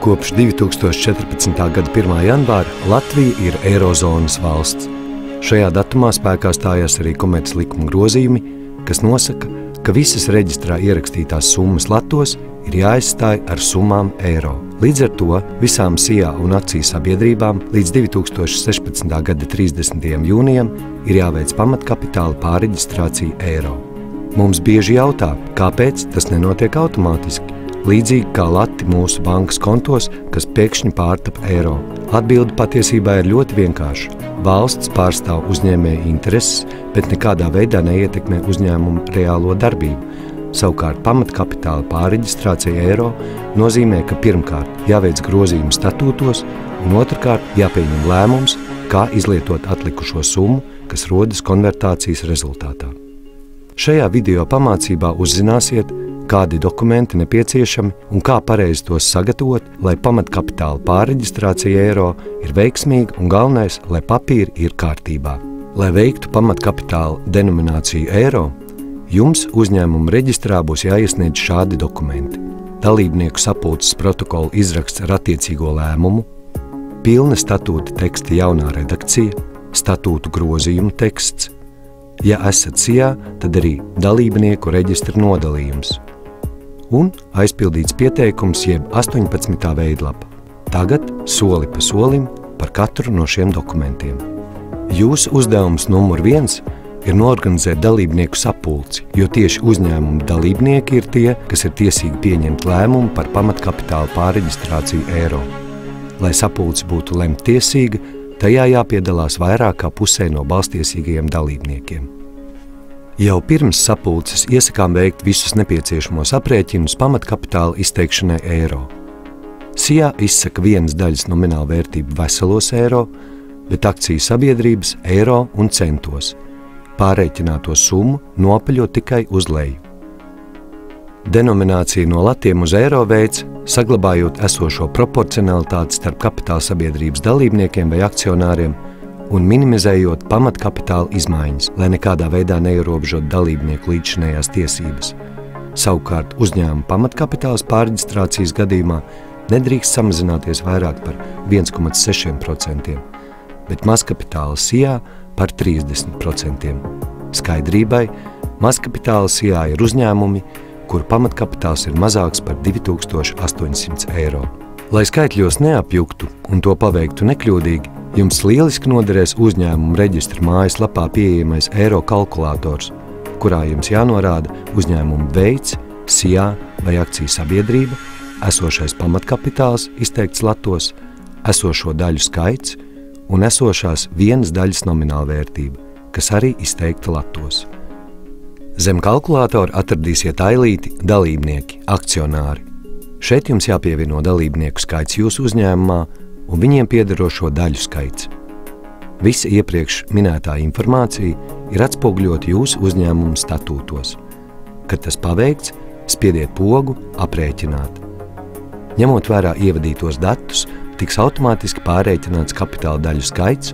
Kopš 2014. gada 1. janvāra Latvija ir Eirozonas valsts. Šajā datumā spēkā stājās arī komerclikuma grozījumi, kas nosaka, ka visas reģistrā ierakstītās summas latos ir jāaizstāj ar summām eiro. Līdz ar to visām SIA un akciju sabiedrībām līdz 2016. gada 30. jūnijam ir jāveic pamatkapitāla pārreģistrācija eiro. Mums bieži jautā, kāpēc tas nenotiek automātiski, līdzīgi kā lati mūsu bankas kontos, kas pēkšņi pārtap eiro. Atbilde patiesībā ir ļoti vienkārša. Valsts pārstāv uzņēmēju intereses, bet nekādā veidā neietekmē uzņēmumu reālo darbību. Savukārt pamatkapitāla pārreģistrācija eiro nozīmē, ka pirmkārt jāveic grozījumi statūtos un otrkārt jāpieņem lēmums, kā izlietot atlikušo summu, kas rodas konvertācijas rezultātā. Šajā video pamācībā uzzināsiet, kādi dokumenti nepieciešami un kā pareizi tos sagatavot, lai pamatkapitāla pārreģistrācija eiro ir veiksmīga un galvenais, lai papīri ir kārtībā. Lai veiktu pamatkapitāla denomināciju eiro, jums uzņēmuma reģistrā būs jāiesniedz šādi dokumenti: dalībnieku sapulces protokola izraksts ar attiecīgo lēmumu, pilna statūta teksta jaunā redakcija, statūtu grozījumu teksts. Ja esat SIA, tad arī dalībnieku reģistra nodalījums un aizpildīts pieteikums jeb 18. veidlapa. Tagad soli pa solim par katru no šiem dokumentiem. Jūsu uzdevums numur 1 ir noorganizēt dalībnieku sapulci, jo tieši uzņēmuma dalībnieki ir tie, kas ir tiesīgi pieņemt lēmumu par pamatkapitāla pārreģistrāciju eiro. Lai sapulce būtu lemttiesīga, tajā jāpiedalās vairāk kā pusē no balstiesīgajiem dalībniekiem. Jau pirms sapulces iesakām veikt visus nepieciešamos aprēķinus pamatkapitāla izteikšanai eiro. SIA izsaka vienas daļas nominālu vērtību veselos eiro, bet akciju sabiedrības eiro un centos. Pārreķināto summu nopaļo tikai uz leju. Denominācija no latiem uz eiro veids, saglabājot esošo proporcionalitāti starp kapitāla sabiedrības dalībniekiem vai akcionāriem un minimizējot pamatkapitāla izmaiņas, lai nekādā veidā neierobežot dalībnieku līdzšinējās tiesības. Savukārt uzņēmuma pamatkapitāls pārreģistrācijas gadījumā nedrīkst samazināties vairāk par 1,6%, bet mazkapitāla SIA par 30%. Skaidrībai, mazkapitāla SIA ir uzņēmumi, kuru pamatkapitāls ir mazāks par 2800 eiro. Lai skaitļos neapjuktu un to paveiktu nekļūdīgi, jums lieliski noderēs uzņēmuma reģistra mājaslapā pieejamais eiro kalkulators, kurā jums jānorāda uzņēmuma veids, SIA vai akciju sabiedrība, esošais pamatkapitāls izteikts latos, esošo daļu skaits un esošās vienas daļas nomināla vērtība, kas arī izteikta latos. Zem kalkulātora atradīsiet ailīti dalībnieki, akcionāri. Šeit jums jāpievieno dalībnieku skaits jūsu uzņēmumā un viņiem piederošo daļu skaits. Visa iepriekš minētā informācija ir atspoguļota jūsu uzņēmuma statūtos. Kad tas paveikts, spiediet pogu aprēķināt. Ņemot vērā ievadītos datus, tiks automātiski pārreķināts kapitāla daļu skaits,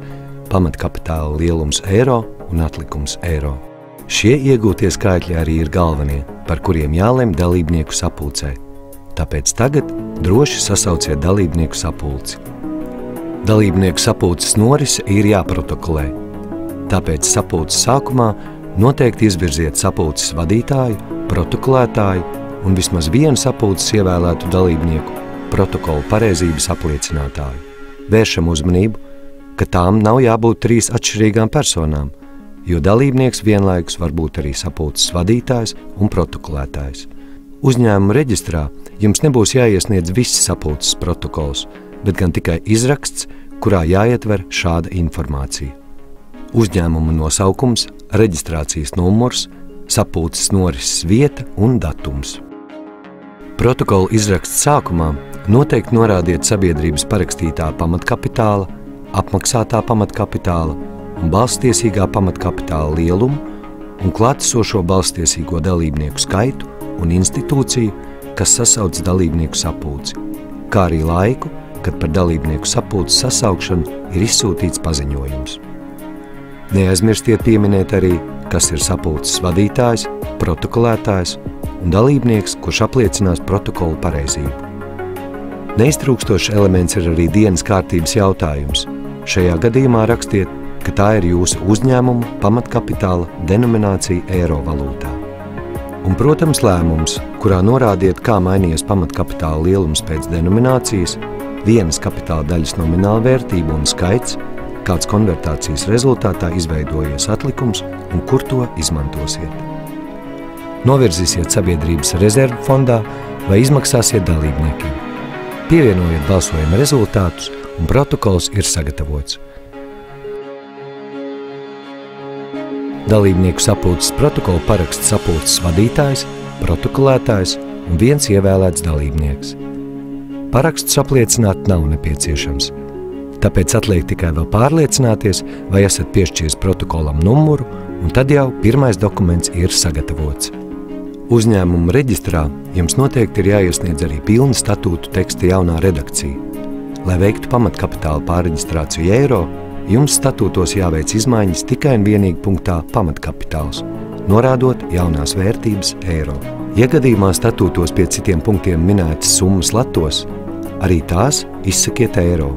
pamatkapitāla lielums eiro un atlikums eiro. Šie iegūtie skaitļi arī ir galvenie, par kuriem jālem dalībnieku sapulcē. Tāpēc tagad droši sasauciet dalībnieku sapulci. Dalībnieku sapulces norise ir jāprotokolē. Tāpēc sapulces sākumā noteikti izvirziet sapulces vadītāju, protokolētāju un vismaz vienu sapulces ievēlētu dalībnieku protokolu pareizības apliecinātāju. Vēršam uzmanību, ka tām nav jābūt 3 atšķirīgām personām, jo dalībnieks vienlaikus var būt arī sapulces vadītājs un protokolētājs. Uzņēmuma reģistrā jums nebūs jāiesniedz viss sapulces protokols, bet gan tikai izraksts, kurā jāietver šāda informācija: uzņēmuma nosaukums, reģistrācijas numurs, sapulces norises vieta un datums. Protokola izraksts sākumā noteikti norādiet sabiedrības parakstītā pamatkapitāla, apmaksātā pamatkapitāla un balstiesīgā pamatkapitāla lielumu un klātesošo balstiesīgo dalībnieku skaitu un institūciju, kas sasauc dalībnieku sapulci, kā arī laiku, kad par dalībnieku sapulces sasaukšanu ir izsūtīts paziņojums. Neaizmirstiet pieminēt arī, kas ir sapulces vadītājs, protokolētājs un dalībnieks, kurš apliecinās protokolu pareizību. Neiztrūkstošs elements ir arī dienas kārtības jautājums. Šajā gadījumā rakstiet, ka tā ir jūsu uzņēmuma pamatkapitāla denominācija eiro valūtā. Un, protams, lēmums, kurā norādiet, kā mainījies pamatkapitāla lielums pēc denominācijas, vienas kapitāla daļas nomināla vērtība un skaits, kāds konvertācijas rezultātā izveidojies atlikums un kur to izmantosiet. Novirzīsiet sabiedrības rezervu fondā vai izmaksāsiet dalībniekiem. Pievienojiet balsojuma rezultātus un protokols ir sagatavots. Dalībnieku sapulces protokolu paraksta sapulces vadītājs, protokolētājs un viens ievēlēts dalībnieks. Parakstus apliecināt nav nepieciešams, tāpēc atliek tikai vēl pārliecināties, vai esat piešķīris protokolam numuru, un tad jau pirmais dokuments ir sagatavots. Uzņēmuma reģistrā jums noteikti ir jāiesniedz arī pilna statūtu teksta jaunā redakcija. Lai veiktu pamatkapitāla pārreģistrāciju eiro, jums statūtos jāveic izmaiņas tikai un vienīgi punktā pamatkapitāls, norādot jaunās vērtības eiro. Ja gadījumā statūtos pie citiem punktiem minētas summas latos, arī tās izsakiet eiro,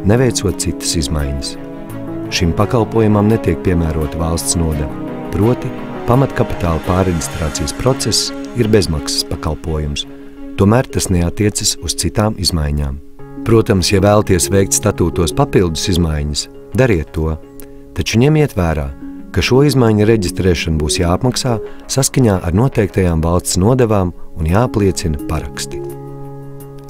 neveicot citas izmaiņas. Šim pakalpojumam netiek piemērota valsts nodeva, proti pamatkapitāla pārreģistrācijas process ir bezmaksas pakalpojums, tomēr tas neatiecas uz citām izmaiņām. Protams, ja vēlaties veikt statūtos papildus izmaiņas, dariet to, taču ņemiet vērā, ka šo izmaiņu reģistrēšana būs jāapmaksā saskaņā ar noteiktajām valsts nodevām un jāapliecina paraksti.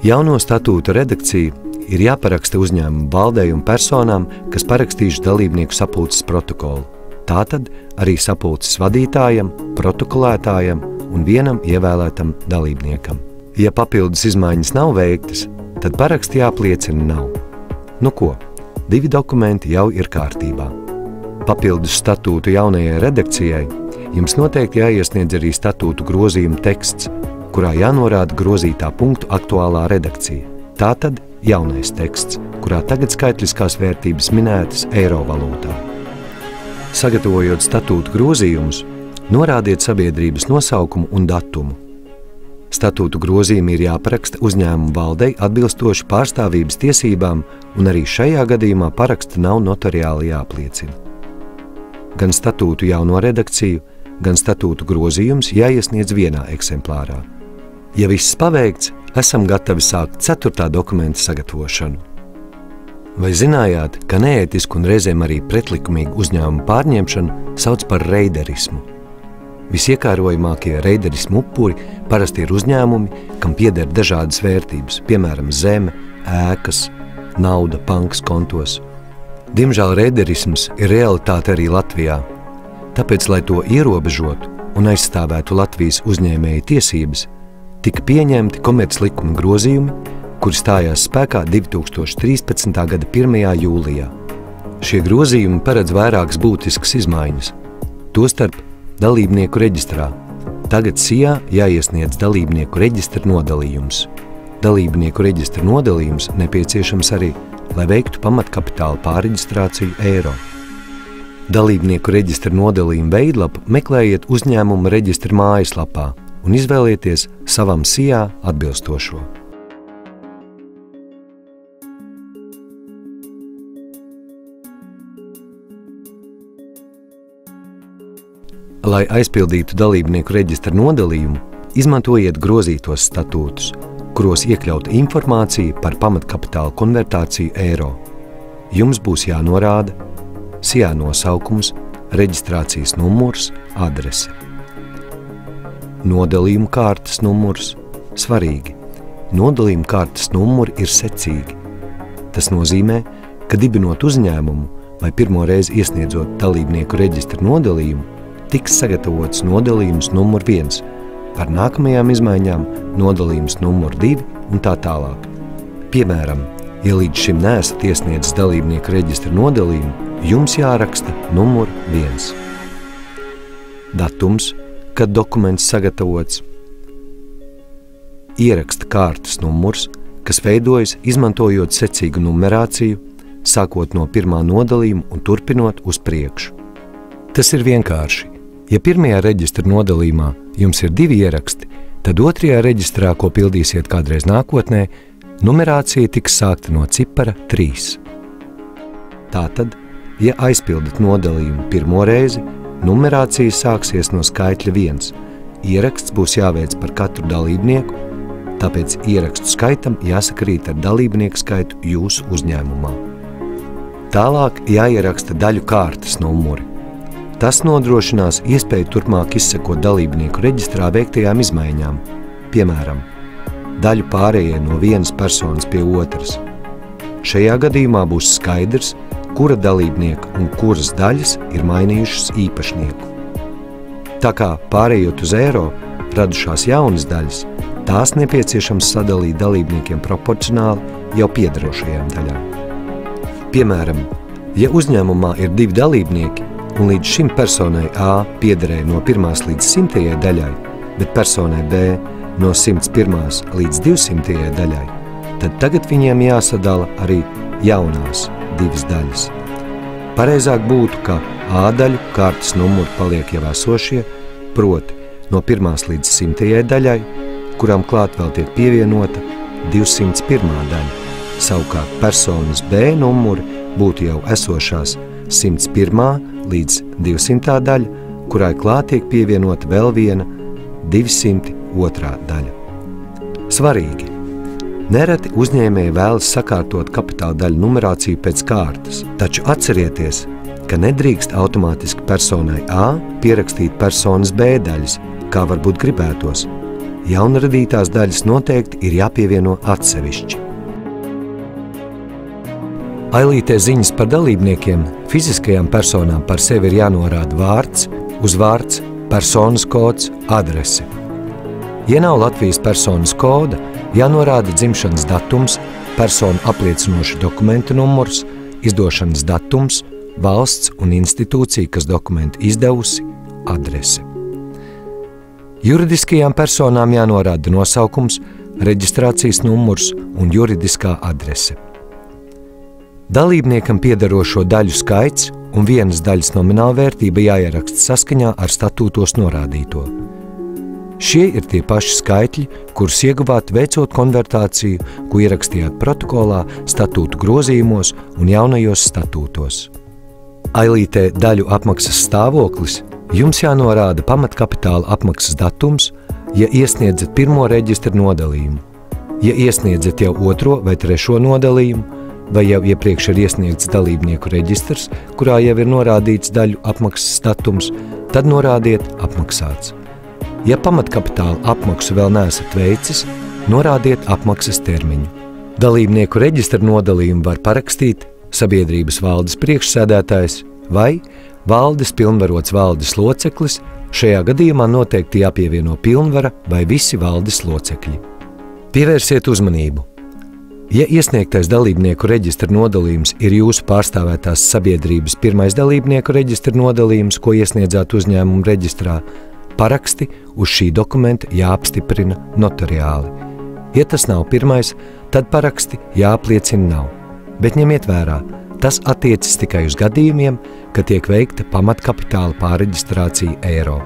Jauno statūta redakciju ir jāparaksta uzņēmuma valdei un personām, kas parakstījuši dalībnieku sapulces protokolu. Tātad arī sapulces vadītājam, protokolētājam un vienam ievēlētam dalībniekam. Ja papildus izmaiņas nav veiktas, tad paraksti jāapliecina nav. Nu ko, 2 dokumenti jau ir kārtībā. Papildus statūtu jaunajai redakcijai jums noteikti jāiesniedz arī statūtu grozījuma teksts, kurā jānorāda grozītā punktu aktuālā redakcija. Tātad jaunais teksts, kurā tagad skaitliskās vērtības minētas eiro valūtā. Sagatavojot statūtu grozījumus, norādiet sabiedrības nosaukumu un datumu. Statūtu grozījumi ir jāparaksta uzņēmuma valdei atbilstoši pārstāvības tiesībām, un arī šajā gadījumā paraksta nav notariāli jāapliecina. Gan statūtu jauno redakciju, gan statūtu grozījums jāiesniedz vienā eksemplārā. Ja viss paveikts, esam gatavi sākt 4. dokumenta sagatavošanu. Vai zinājāt, ka neētisku un reizēm arī pretlikumīgu uzņēmumu pārņemšanu sauc par reiderismu? Visiekārojamākie reiderismu upuri parasti ir uzņēmumi, kam pieder dažādas vērtības, piemēram, zeme, ēkas, nauda bankas kontos. Diemžēl reiderisms ir realitāte arī Latvijā. Tāpēc, lai to ierobežotu un aizstāvētu Latvijas uzņēmēju tiesības, tika pieņemti komerclikuma grozījumi, kuri stājās spēkā 2013. gada 1. jūlijā. Šie grozījumi paredz vairākas būtiskas izmaiņas, tostarp dalībnieku reģistrā. Tagad SIA jāiesniedz dalībnieku reģistra nodalījums. Dalībnieku reģistra nodalījums nepieciešams arī, lai veiktu pamatkapitāla pārreģistrāciju eiro. Dalībnieku reģistra nodalījuma veidlapu meklējiet uzņēmuma reģistra mājaslapā un izvēlieties savam SIA atbilstošo. Lai aizpildītu dalībnieku reģistra nodalījumu, izmantojiet grozītos statūtus, kuros iekļauta informācija par pamatkapitāla konvertāciju eiro. Jums būs jānorāda SIA nosaukums, reģistrācijas numurs, adrese. Nodalījuma kārtas numurs svarīgi. Nodalījuma kārtas numuri ir secīgi. Tas nozīmē, ka dibinot uzņēmumu vai pirmo reizi iesniedzot dalībnieku reģistra nodalījumu, tiks sagatavots nodalījums numur 1, par nākamajām izmaiņām nodalījums numur 2 un tā tālāk. Piemēram, ja līdz šim neesat iesniedzis dalībnieku reģistra nodalījumu, jums jāraksta numur 1. Datums, kad dokuments sagatavots. Ieraksta kārtas numurs, kas veidojas izmantojot secīgu numerāciju, sākot no 1. nodalījuma un turpinot uz priekšu. Tas ir vienkārši. Ja pirmajā reģistra nodalījumā jums ir 2 ieraksti, Tad otrajā reģistrā, ko pildīsiet kādreiz nākotnē, numerācija tiks sākta no cipara 3. Tātad, ja aizpildat nodalījumu pirmo reizi, numerācija sāksies no skaitļa 1. Ieraksts būs jāveic par katru dalībnieku, tāpēc ierakstu skaitam jāsakrīt ar dalībnieku skaitu jūsu uzņēmumā. Tālāk jāieraksta daļu kārtas numuri. Tas nodrošinās iespēju turpmāk izsekot dalībnieku reģistrā veiktajām izmaiņām, piemēram, daļu pārējai no vienas personas pie otras. Šajā gadījumā būs skaidrs, kura dalībnieka un kuras daļas ir mainījušas īpašnieku. Tā kā pārējot uz eiro radušās jaunas daļas, tās nepieciešams sadalīt dalībniekiem proporcionāli jau piederošajām daļām. Piemēram, ja uzņēmumā ir 2 dalībnieki un līdz šim personai A piederēja no 1. līdz 100. daļai, bet personai B no 101. līdz 200. daļai, tad tagad viņiem jāsadala arī jaunās 2 daļas. Pareizāk būtu, ka A daļu kārtas numuri paliek jau esošie, proti no 1. līdz 100. daļai, kurām klāt vēl tiek pievienota 201. daļa. Savukārt personas B numuri būtu jau esošās 101. līdz 200. daļa, kurai klāt tiek pievienota vēl viena 202. daļa. Svarīgi! Nereti uzņēmēji vēlas sakārtot kapitāla daļu numerāciju pēc kārtas, taču atcerieties, ka nedrīkst automātiski personai A pierakstīt personas B daļas, kā varbūt gribētos. Jaunradītās daļas noteikti ir jāpievieno atsevišķi. Ailītē ziņas par dalībniekiem fiziskajām personām par sevi ir jānorāda vārds, uzvārds, personas kods, adrese. Ja nav Latvijas personas koda, jānorāda dzimšanas datums, personu apliecinoša dokumenta numurs, izdošanas datums, valsts un institūcija, kas dokumentu izdevusi, adrese. Juridiskajām personām jānorāda nosaukums, reģistrācijas numurs un juridiskā adrese. Dalībniekam piederošo daļu skaits un vienas daļas nomināla vērtība jāieraksta saskaņā ar statūtos norādīto. Šie ir tie paši skaitļi, kurus ieguvāt veicot konvertāciju, ko ierakstījāt protokolā, statūtu grozījumos un jaunajos statūtos. Ailītē daļu apmaksas stāvoklis jums jānorāda pamatkapitāla apmaksas datums, ja iesniedzat 1. reģistra nodalījumu. Ja iesniedzat jau 2. vai 3. nodalījumu, vai jau iepriekš ir iesniegts dalībnieku reģistrs, kurā jau ir norādīts daļu apmaksas datums, tad norādiet apmaksāts. Ja pamatkapitāla apmaksu vēl neesat veicis, norādiet apmaksas termiņu. Dalībnieku reģistra nodalījumu var parakstīt sabiedrības valdes priekšsēdētājs vai valdes pilnvarots valdes loceklis, šajā gadījumā noteikti jāpievieno pilnvara vai visi valdes locekļi. Pievērsiet uzmanību! Ja iesniegtais dalībnieku reģistra nodalījums ir jūsu pārstāvētās sabiedrības 1. dalībnieku reģistra nodalījums, ko iesniedzāt uzņēmumu reģistrā, paraksti uz šī dokumenta jāapstiprina notariāli. Ja tas nav 1., tad paraksti jāapliecina nav. Bet ņemiet vērā, tas attiecas tikai uz gadījumiem, kad tiek veikta pamatkapitāla pārreģistrācija eiro.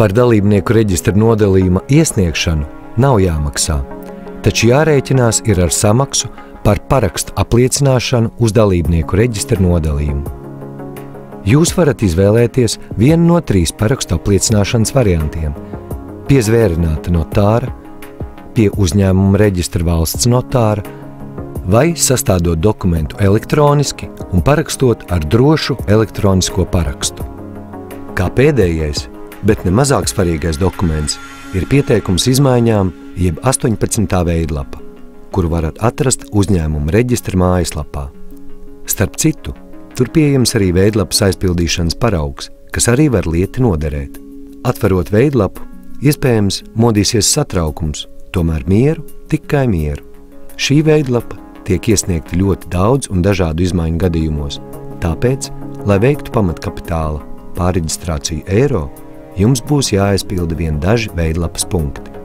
Par dalībnieku reģistra nodalījuma iesniegšanu nav jāmaksā, taču jārēķinās ir ar samaksu par parakstu apliecināšanu uz dalībnieku reģistra nodalījumu. Jūs varat izvēlēties vienu no 3 parakstu apliecināšanas variantiem – pie zvērināta notāra, pie uzņēmuma reģistra valsts notāra vai sastādot dokumentu elektroniski un parakstot ar drošu elektronisko parakstu. Kā pēdējais, bet ne mazāk svarīgais dokuments ir pieteikums izmaiņām jeb 18. veidlapa, kuru varat atrast uzņēmuma reģistra mājaslapā. Starp citu, tur pieejams arī veidlapas aizpildīšanas paraugs, kas arī var lieti noderēt. Atverot veidlapu, iespējams modīsies satraukums, tomēr mieru, tikai mieru. Šī veidlapa tiek iesniegta ļoti daudz un dažādu izmaiņu gadījumos, tāpēc, lai veiktu pamatkapitāla pārreģistrāciju eiro, jums būs jāaizpilda vien daži veidlapas punkti.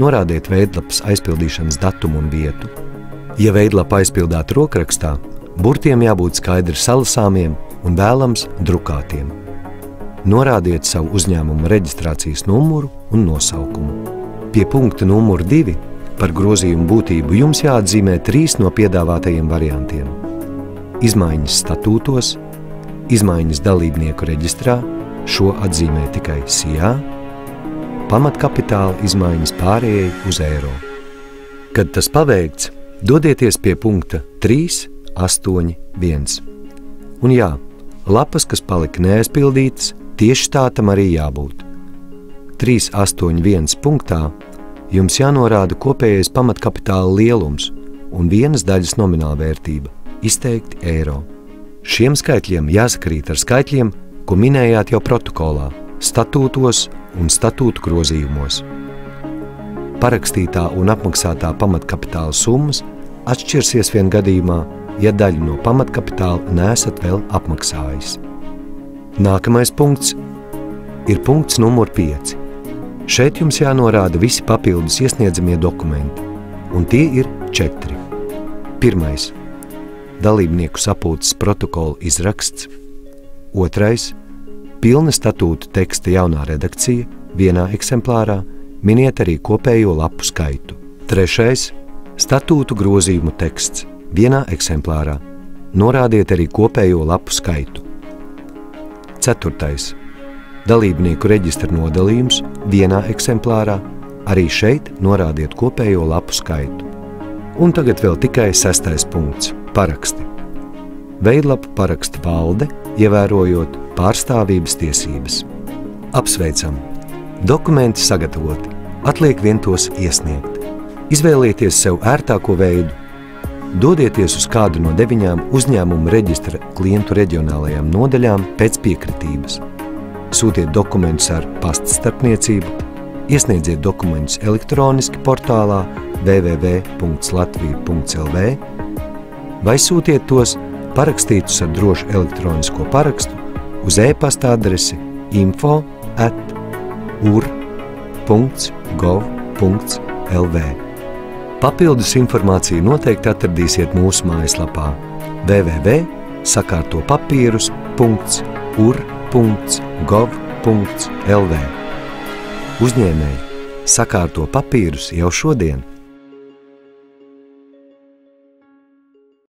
Norādiet veidlapas aizpildīšanas datumu un vietu. Ja veidlapa aizpildāta rokrakstā, burtiem jābūt skaidri salasāmiem un vēlams drukātiem. norādiet savu uzņēmuma reģistrācijas numuru un nosaukumu. Pie punkta numuru 2 par grozījumu būtību jums jāatzīmē 3 no piedāvātajiem variantiem. Izmaiņas statūtos, izmaiņas dalībnieku reģistrā, šo atzīmē tikai SIA, pamatkapitāla izmaiņas pārējai uz eiro. Kad tas paveikts, dodieties pie punkta 3.8.1. Un jā, lapas, kas palika neaizpildītas, tieši tā tam arī jābūt. 3.8.1 punktā jums jānorāda kopējais pamatkapitāla lielums un vienas daļas nomināla vērtība, izteikti eiro. Šiem skaitļiem jāsakrīt ar skaitļiem, ko minējāt jau protokolā, statūtos un statūtu grozījumos. Parakstītā un apmaksātā pamatkapitāla summas atšķirsies vien gadījumā, ja daļu no pamatkapitāla neesat vēl apmaksājis. Nākamais punkts ir punkts numur 5. Šeit jums jānorāda visi papildus iesniedzamie dokumenti, un tie ir 4. Pirmais – dalībnieku sapulces protokola izraksts. 2. Pilna statūta teksta jaunā redakcija, vienā eksemplārā, miniet arī kopējo lapu skaitu. 3. Statūtu grozījumu teksts, vienā eksemplārā, norādiet arī kopējo lapu skaitu. 4. Dalībnieku reģistra nodalījums, vienā eksemplārā, arī šeit norādiet kopējo lapu skaitu. Un tagad vēl tikai 6. punkts – paraksti. Veidlapu paraksta valde, ievērojot pārstāvības tiesības. Apsveicam! Dokumenti sagatavoti, atliek vien tos iesniegt. Izvēlieties sev ērtāko veidu. Dodieties uz kādu no 9 uzņēmuma reģistra klientu reģionālajām nodaļām pēc piekritības. Sūtiet dokumentus ar pasta starpniecību, iesniedziet dokumentus elektroniski portālā www.latvija.lv vai sūtiet tos parakstītus ar drošu elektronisko parakstu uz e-pasta adresi info@ur.gov.lv. Papildus informāciju noteikti atradīsiet mūsu mājaslapā www.sakārtopapīrus.ur.gov.lv. Uzņēmēji, sakārto papīrus jau šodien!